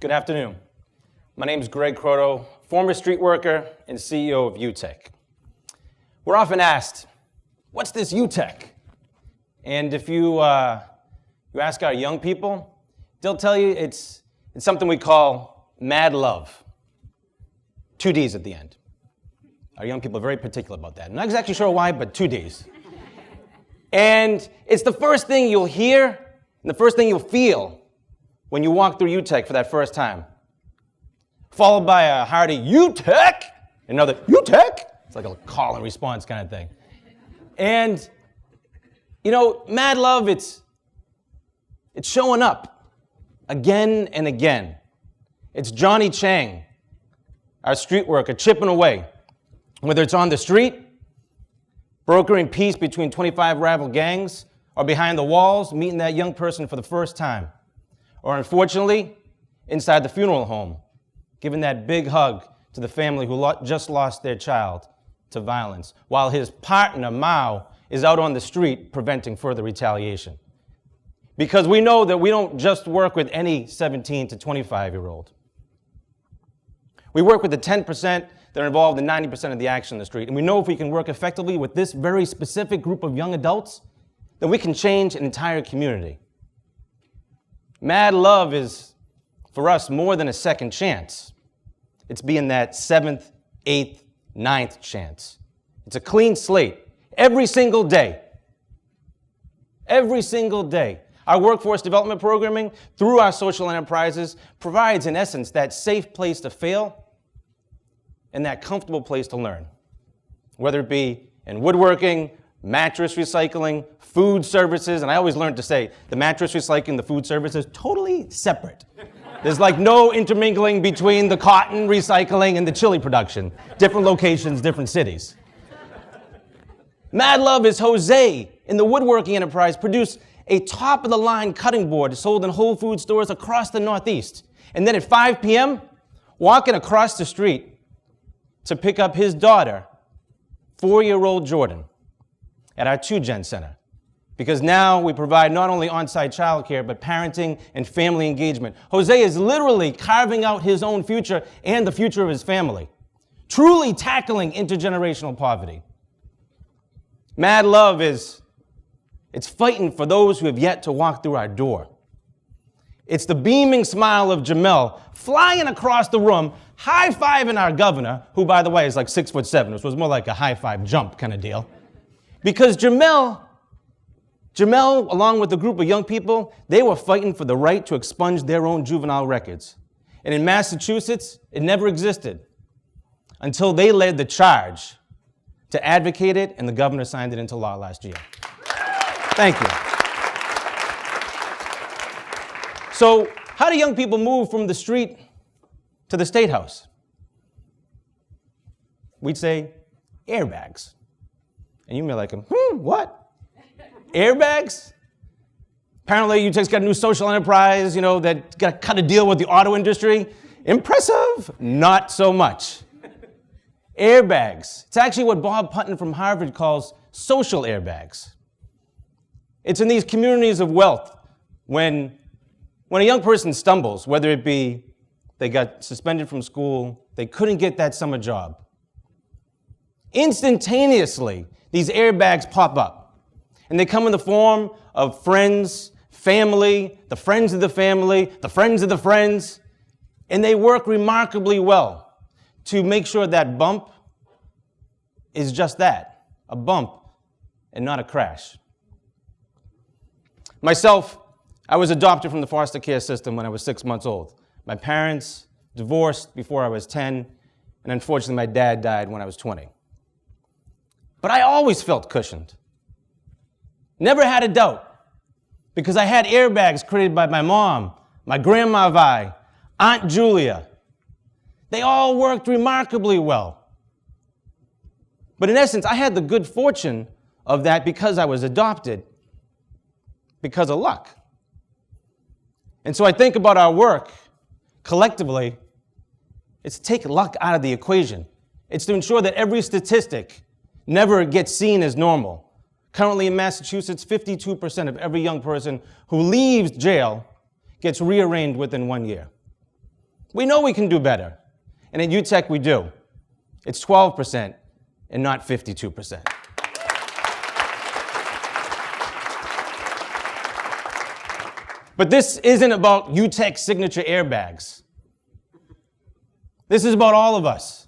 Good afternoon. My name is Greg Croto, former street worker and CEO of UTEC. We're often asked, what's this UTEC? And if you ask our young people, they'll tell you it's something we call mad love. 2 Ds at the end. Our young people are very particular about that. I'm not exactly sure why, but 2 Ds. And it's the first thing you'll hear and the first thing you'll feel when you walk through UTEC for that first time. Followed by a hearty UTEC, another UTEC. It's like a call and response kind of thing. And, you know, mad love, it's showing up again and again. It's Johnny Chang, our street worker, chipping away. Whether it's on the street, brokering peace between 25 rival gangs, or behind the walls, meeting that young person for the first time. Or unfortunately, inside the funeral home, giving that big hug to the family who just lost their child to violence, while his partner, Mao, is out on the street preventing further retaliation. Because we know that we don't just work with any 17 to 25-year-old. We work with the 10% that are involved in 90% of the action in the street. And we know if we can work effectively with this very specific group of young adults, then we can change an entire community. Mad love is, for us, more than a second chance. It's being that 7th, 8th, 9th chance. It's a clean slate every single day. Every single day. Our workforce development programming, through our social enterprises, provides, in essence, that safe place to fail and that comfortable place to learn. Whether it be in woodworking, mattress recycling, food services, and I always learned to say the mattress recycling, the food services, totally separate. There's like no intermingling between the cotton recycling and the chili production. Different locations, different cities. Mad love is Jose in the woodworking enterprise produced a top-of-the-line cutting board sold in Whole Foods stores across the Northeast. And then at 5 p.m., walking across the street to pick up his daughter, 4-year-old Jordan, at our 2Gen Center. Because now we provide not only on-site childcare, but parenting and family engagement. Jose is literally carving out his own future and the future of his family, truly tackling intergenerational poverty. Mad love it's fighting for those who have yet to walk through our door. It's the beaming smile of Jamel flying across the room, high-fiving our governor, who, by the way, is like 6'7", which was more like a high-five jump kind of deal. Because Jamel, along with a group of young people, they were fighting for the right to expunge their own juvenile records. And in Massachusetts, it never existed until they led the charge to advocate it, and the governor signed it into law last year. Thank you. So, how do young people move from the street to the State House? We'd say airbags. And you may be like, what? Airbags? Apparently UTEC's got a new social enterprise, that got to cut a deal with the auto industry. Impressive? Not so much. Airbags. It's actually what Bob Putnam from Harvard calls social airbags. It's in these communities of wealth when a young person stumbles, whether it be they got suspended from school, they couldn't get that summer job. Instantaneously, these airbags pop up. And they come in the form of friends, family, the friends of the family, the friends of the friends. And they work remarkably well to make sure that bump is just that, a bump and not a crash. Myself, I was adopted from the foster care system when I was 6 months old. My parents divorced before I was 10, and unfortunately my dad died when I was 20. But I always felt cushioned. Never had a doubt, because I had airbags created by my mom, my grandma Vi, Aunt Julia. They all worked remarkably well. But in essence, I had the good fortune of that because I was adopted, because of luck. And so I think about our work collectively. It's to take luck out of the equation. It's to ensure that every statistic never gets seen as normal. Currently in Massachusetts, 52% of every young person who leaves jail gets rearranged within 1 year. We know we can do better. And at UTEC, we do. It's 12% and not 52%. But this isn't about UTEC signature airbags. This is about all of us,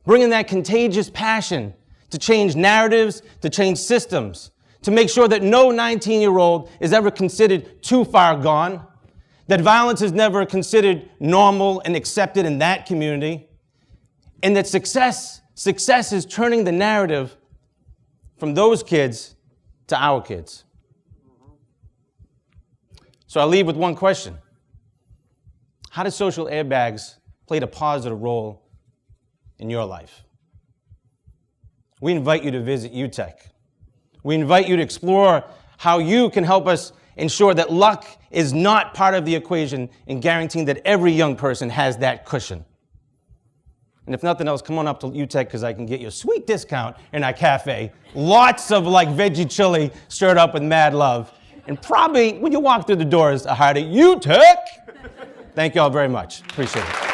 bringing that contagious passion to change narratives, to change systems, to make sure that no 19-year-old is ever considered too far gone, that violence is never considered normal and accepted in that community, and that success is turning the narrative from those kids to our kids. So I leave with one question. How do social airbags play a positive role in your life? We invite you to visit UTEC. We invite you to explore how you can help us ensure that luck is not part of the equation in guaranteeing that every young person has that cushion. And if nothing else, come on up to UTEC because I can get you a sweet discount in our cafe. Lots of veggie chili stirred up with mad love. And probably when you walk through the doors, a hearty UTEC. Thank you all very much. Appreciate it.